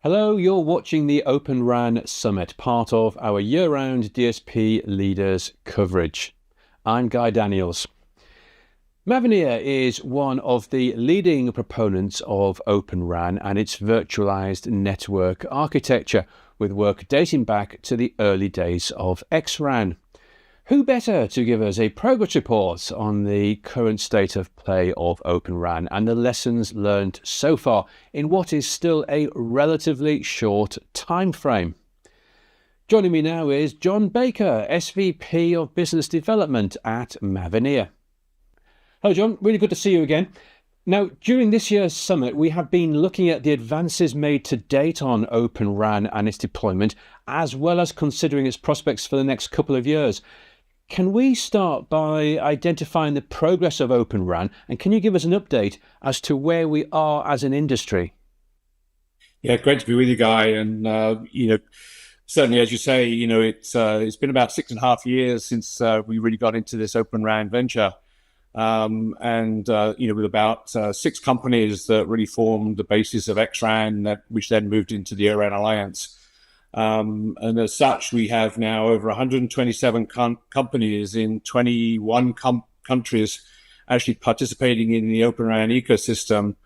Hello, you're watching the Open RAN Summit, part of our year-round DSP Leaders coverage. I'm Guy Daniels. Mavenir is one of the leading proponents of Open RAN and its virtualized network architecture, with work dating back to the early days of XRAN. Who better to give us a progress report on the current state of play of Open RAN and the lessons learned so far in what is still a relatively short time frame? Joining me now is John Baker, SVP of Business Development at Mavenir. Hello John, really good to see you again. Now, during this year's summit, we have been looking at the advances made to date on Open RAN and its deployment, as well as considering its prospects for the next couple of years. Can we start by identifying the progress of Open RAN, and can you give us an update as to where we are as an industry? Yeah, great to be with you, Guy. And certainly, as you say, it's been about 6.5 years since we really got into this Open RAN venture, with about 6 companies that really formed the basis of XRAN, which then moved into the ORAN Alliance. And as such, we have now over 127 companies in 21 countries actually participating in the Open RAN ecosystem.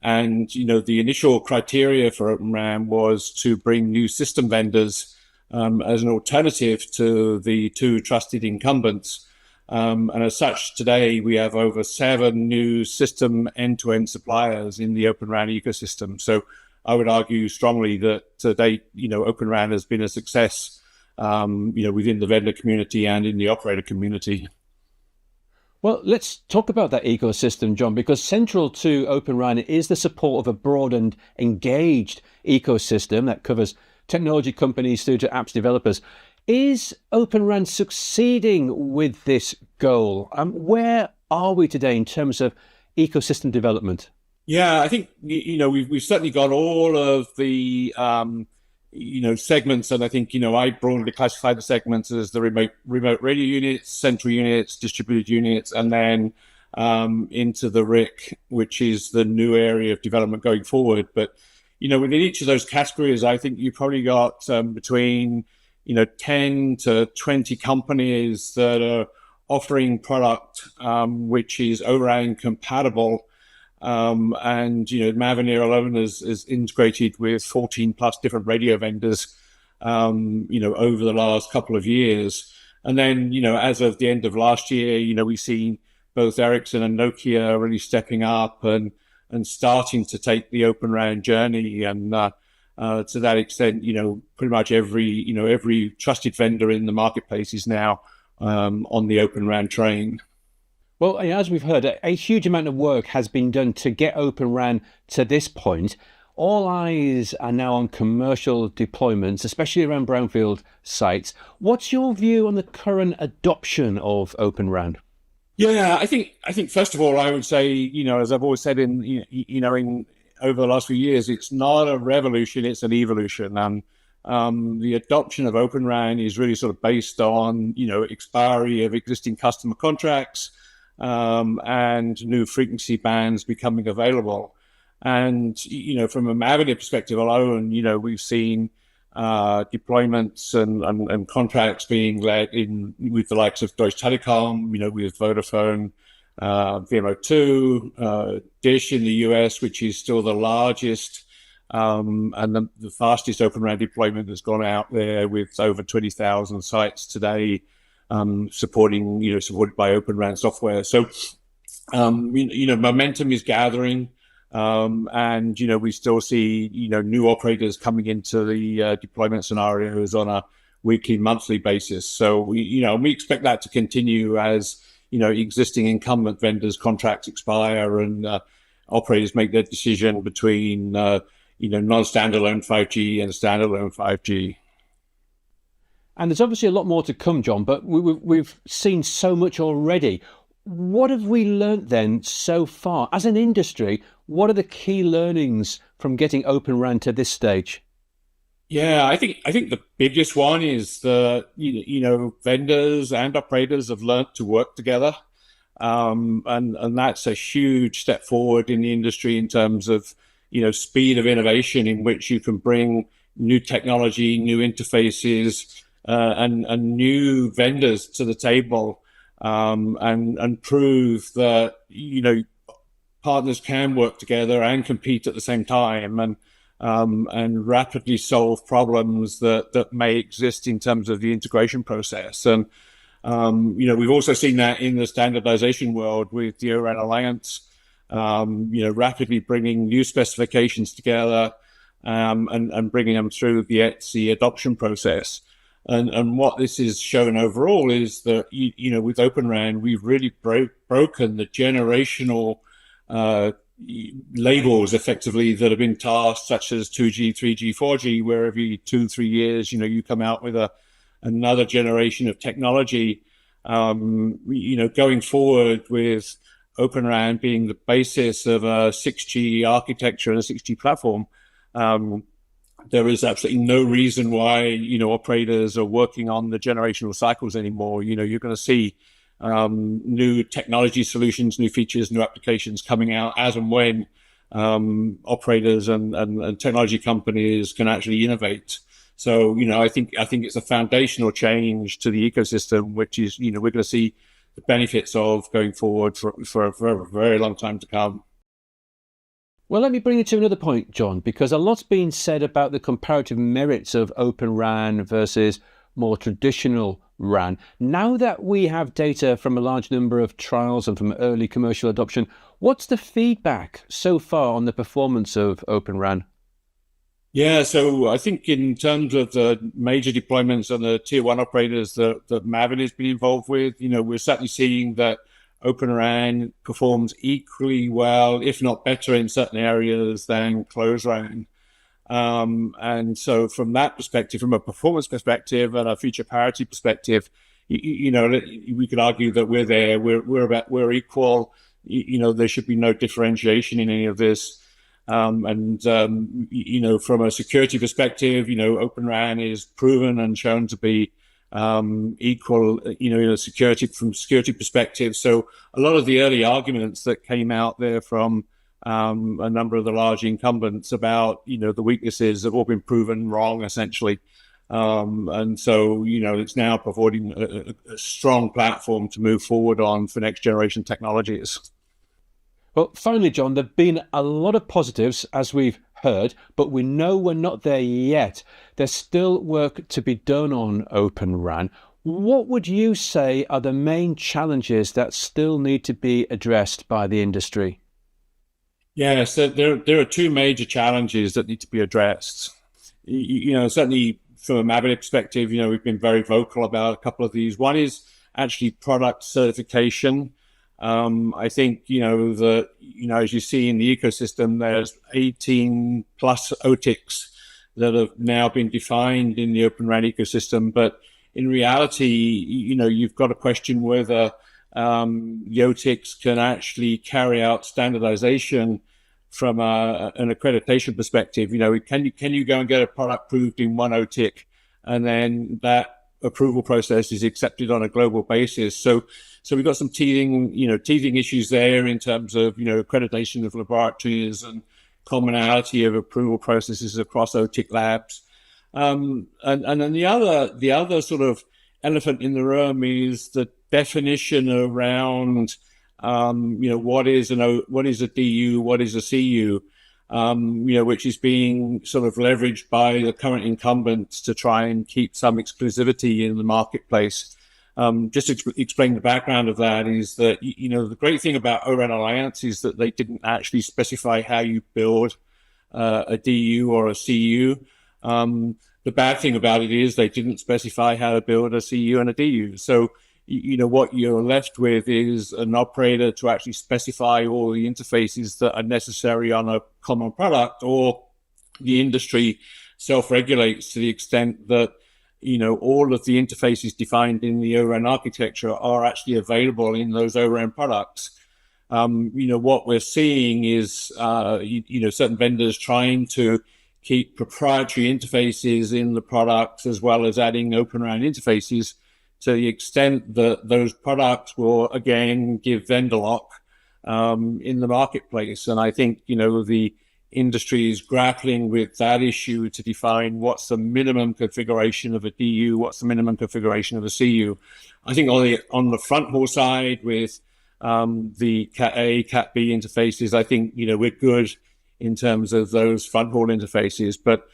And, the initial criteria for Open RAN was to bring new system vendors as an alternative to the 2 trusted incumbents. And as such, today we have over 7 new system end-to-end suppliers in the Open RAN ecosystem. So I would argue strongly that to date, Open RAN has been a success, within the vendor community and in the operator community. Well, let's talk about that ecosystem, John, because central to Open RAN is the support of a broad and engaged ecosystem that covers technology companies through to apps developers. Is Open RAN succeeding with this goal? Where are we today in terms of ecosystem development? Yeah, I think, we've certainly got all of the, segments. And I think, I broadly classify the segments as the remote radio units, central units, distributed units, and then into the RIC, which is the new area of development going forward. But, within each of those categories, I think you probably got between 10 to 20 companies that are offering product which is ORAN compatible. Mavenir alone is integrated with 14 plus different radio vendors, over the last couple of years. And then, as of the end of last year, we've seen both Ericsson and Nokia really stepping up and starting to take the Open RAN journey. And to that extent, pretty much every trusted vendor in the marketplace is now on the Open RAN train. Well, as we've heard, a huge amount of work has been done to get Open RAN to this point. All eyes are now on commercial deployments, especially around brownfield sites. What's your view on the current adoption of Open RAN? Yeah, I think first of all, I would say, as I've always said in over the last few years, it's not a revolution, it's an evolution. And the adoption of Open RAN is really sort of based on, expiry of existing customer contracts, and new frequency bands becoming available. And, from a Mavenir perspective alone, we've seen deployments and contracts being led in with the likes of Deutsche Telekom, with Vodafone, VMO2, Dish in the US, which is still the largest and the fastest Open RAN deployment that's gone out there, with over 20,000 sites today, supported by Open RAN software. So, momentum is gathering, and we still see new operators coming into the deployment scenarios on a weekly, monthly basis. So we expect that to continue as existing incumbent vendors' contracts expire and operators make their decision between non-standalone 5G and standalone 5G. And there's obviously a lot more to come, John, but we've seen so much already. What have we learnt then so far? As an industry, what are the key learnings from getting Open RAN to this stage? Yeah, I think the biggest one is that vendors and operators have learnt to work together, and that's a huge step forward in the industry in terms of speed of innovation in which you can bring new technology, new interfaces, and new vendors to the table, and prove that, partners can work together and compete at the same time, and rapidly solve problems that may exist in terms of the integration process. And we've also seen that in the standardization world with the O-RAN Alliance, rapidly bringing new specifications together, and bringing them through the ETSI adoption process. And what this has shown overall is that, with Open RAN, we've really broken the generational labels effectively that have been tasked, such as 2G, 3G, 4G, where every 2-3 years, you come out with another generation of technology. Going forward with Open RAN being the basis of a 6G architecture and a 6G platform, there is absolutely no reason why, operators are working on the generational cycles anymore. You're going to see new technology solutions, new features, new applications coming out as and when operators and technology companies can actually innovate. So, I think it's a foundational change to the ecosystem, which is, we're going to see the benefits of going forward for a very long time to come. Well, let me bring you to another point, John, because a lot's been said about the comparative merits of Open RAN versus more traditional RAN. Now that we have data from a large number of trials and from early commercial adoption, what's the feedback so far on the performance of Open RAN? Yeah, so I think in terms of the major deployments and the tier one operators that Mavenir has been involved with, we're certainly seeing that Open RAN performs equally well, if not better, in certain areas than closed RAN. And so from that perspective, from a performance perspective and a feature parity perspective, we could argue that we're there, we're equal. There should be no differentiation in any of this. From a security perspective, Open RAN is proven and shown to be equal, from security perspective. So a lot of the early arguments that came out there from a number of the large incumbents about, the weaknesses have all been proven wrong, essentially. And so, it's now providing a strong platform to move forward on for next generation technologies. Well, finally, John, there have been a lot of positives, as we've heard, but we know we're not there yet. There's still work to be done on Open RAN. What would you say are the main challenges that still need to be addressed by the industry? Yeah, so there are two major challenges that need to be addressed. Certainly from a Mavenir perspective, we've been very vocal about a couple of these. One is actually product certification. I think, that, as you see in the ecosystem, there's 18 plus OTICs that have now been defined in the Open RAN ecosystem. But in reality, you've got to question whether the OTICs can actually carry out standardization from an accreditation perspective. Can you go and get a product approved in one OTIC, and then that approval process is accepted on a global basis? So we've got some teething issues there in terms of, accreditation of laboratories and commonality of approval processes across OTIC labs. And then the other sort of elephant in the room is the definition around, what is a DU, what is a CU, which is being sort of leveraged by the current incumbents to try and keep some exclusivity in the marketplace. Just to explain the background of that is that, the great thing about O-RAN Alliance is that they didn't actually specify how you build a DU or a CU. The bad thing about it is they didn't specify how to build a CU and a DU. So, what you're left with is an operator to actually specify all the interfaces that are necessary on a common product, or the industry self-regulates to the extent that, all of the interfaces defined in the O-RAN architecture are actually available in those O-RAN products. What we're seeing is, certain vendors trying to keep proprietary interfaces in the products, as well as adding Open RAN interfaces, to the extent that those products will, again, give vendor lock in the marketplace. And I think, the industry is grappling with that issue to define what's the minimum configuration of a DU, what's the minimum configuration of a CU. I think on the front haul side with the Cat A, Cat B interfaces, I think, we're good in terms of those front haul interfaces. But,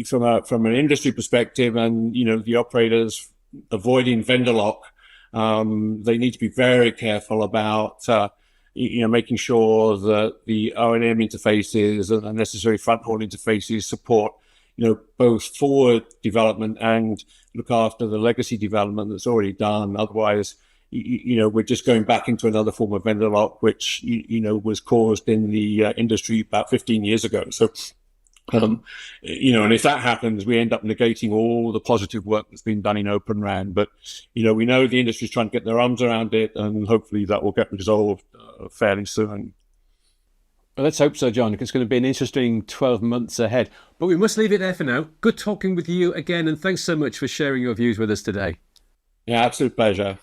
from an industry perspective and, the operators avoiding vendor lock, they need to be very careful about, making sure that the O&M interfaces and the necessary front haul interfaces support, both forward development and look after the legacy development that's already done. Otherwise, we're just going back into another form of vendor lock, which, was caused in the industry about 15 years ago. So, and if that happens, we end up negating all the positive work that's been done in Open RAN. But, we know the industry is trying to get their arms around it, and hopefully that will get resolved fairly soon. Well, let's hope so, John. It's going to be an interesting 12 months ahead. But we must leave it there for now. Good talking with you again, and thanks so much for sharing your views with us today. Yeah, absolute pleasure.